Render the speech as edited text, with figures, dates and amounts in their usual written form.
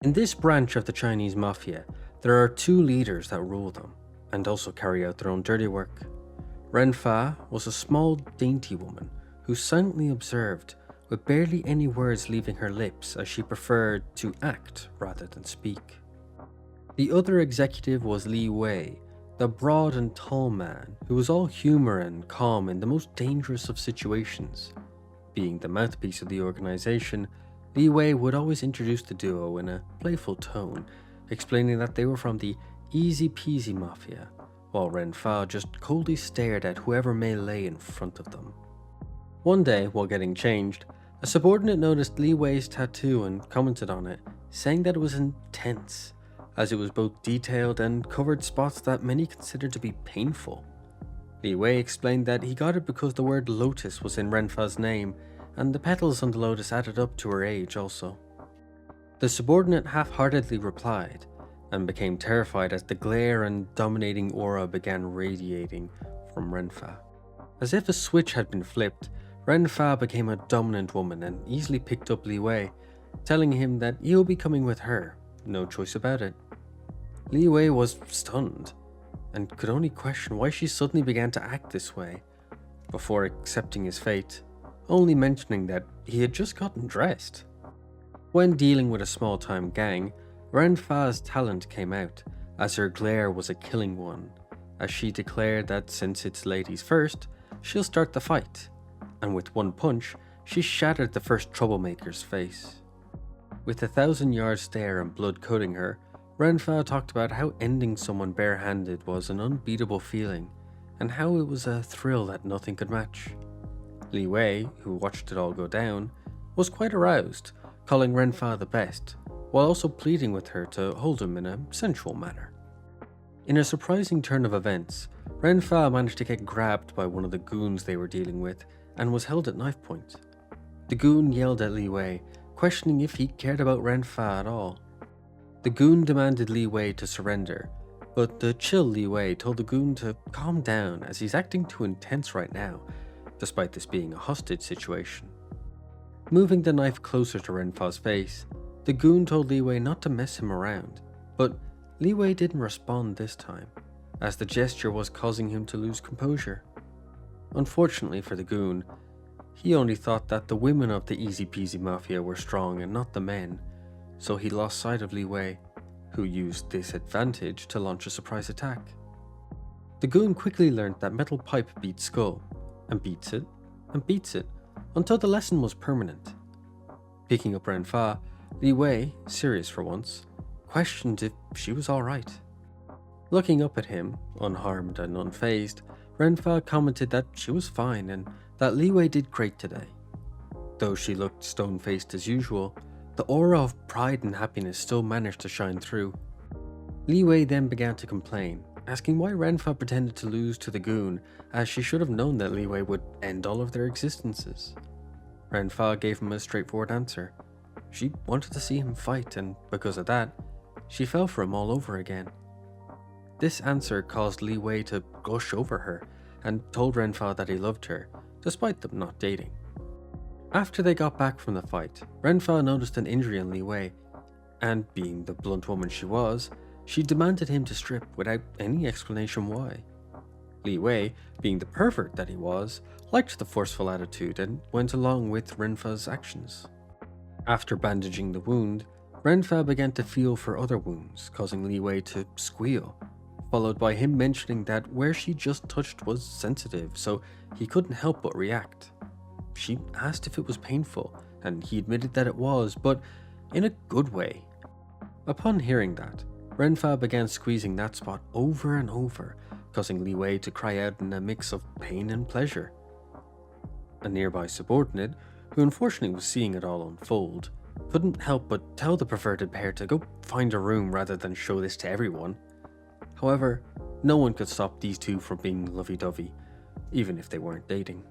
In this branch of the Chinese Mafia, there are two leaders that rule them, and also carry out their own dirty work. Renfa was a small, dainty woman who silently observed, with barely any words leaving her lips, as she preferred to act rather than speak. The other executive was Li Wei, the broad and tall man who was all humour and calm in the most dangerous of situations. Being the mouthpiece of the organization, Li Wei would always introduce the duo in a playful tone, explaining that they were from the Easy Peasy Mafia, while Renfa just coldly stared at whoever may lay in front of them. One day, while getting changed, a subordinate noticed Li Wei's tattoo and commented on it, saying that it was intense, as it was both detailed and covered spots that many considered to be painful. Li Wei explained that he got it because the word lotus was in Renfa's name, and the petals on the lotus added up to her age also. The subordinate half-heartedly replied, and became terrified as the glare and dominating aura began radiating from Renfa. As if a switch had been flipped, Renfa became a dominant woman and easily picked up Li Wei, telling him that he'll be coming with her, no choice about it. Li Wei was stunned, and could only question why she suddenly began to act this way, before accepting his fate, only mentioning that he had just gotten dressed. When dealing with a small-time gang, Renfa's talent came out, as her glare was a killing one, as she declared that since it's ladies first, she'll start the fight, and with one punch, she shattered the first troublemaker's face. With 1,000-yard stare and blood coating her, Renfa talked about how ending someone barehanded was an unbeatable feeling, and how it was a thrill that nothing could match. Li Wei, who watched it all go down, was quite aroused, calling Renfa the best, while also pleading with her to hold him in a sensual manner. In a surprising turn of events, Renfa managed to get grabbed by one of the goons they were dealing with, and was held at knife point. The goon yelled at Li Wei, questioning if he cared about Renfa at all. The goon demanded Li Wei to surrender, but the chill Li Wei told the goon to calm down as he's acting too intense right now, despite this being a hostage situation. Moving the knife closer to Renfa's face, the goon told Li Wei not to mess him around, but Li Wei didn't respond this time, as the gesture was causing him to lose composure. Unfortunately for the goon, he only thought that the women of the Easy Peasy Mafia were strong and not the men, so he lost sight of Li Wei, who used this advantage to launch a surprise attack. The goon quickly learned that metal pipe beats skull, and beats it, and beats it, until the lesson was permanent. Picking up Renfa, Li Wei, serious for once, questioned if she was alright. Looking up at him, unharmed and unfazed, Renfa commented that she was fine and that Li Wei did great today. Though she looked stone-faced as usual, the aura of pride and happiness still managed to shine through. Li Wei then began to complain, asking why Renfa pretended to lose to the goon, as she should have known that Li Wei would end all of their existences. Renfa gave him a straightforward answer. She wanted to see him fight, and because of that, she fell for him all over again. This answer caused Li Wei to gush over her, and told Renfa that he loved her, despite them not dating. After they got back from the fight, Renfa noticed an injury on Li Wei, and being the blunt woman she was, she demanded him to strip without any explanation why. Li Wei, being the pervert that he was, liked the forceful attitude and went along with Renfa's actions. After bandaging the wound, Renfa began to feel for other wounds, causing Li Wei to squeal, followed by him mentioning that where she just touched was sensitive, so he couldn't help but react. She asked if it was painful, and he admitted that it was, but in a good way. Upon hearing that, Renfa began squeezing that spot over and over, causing Li Wei to cry out in a mix of pain and pleasure. A nearby subordinate, who unfortunately was seeing it all unfold, couldn't help but tell the perverted pair to go find a room rather than show this to everyone. However, no one could stop these two from being lovey-dovey, even if they weren't dating.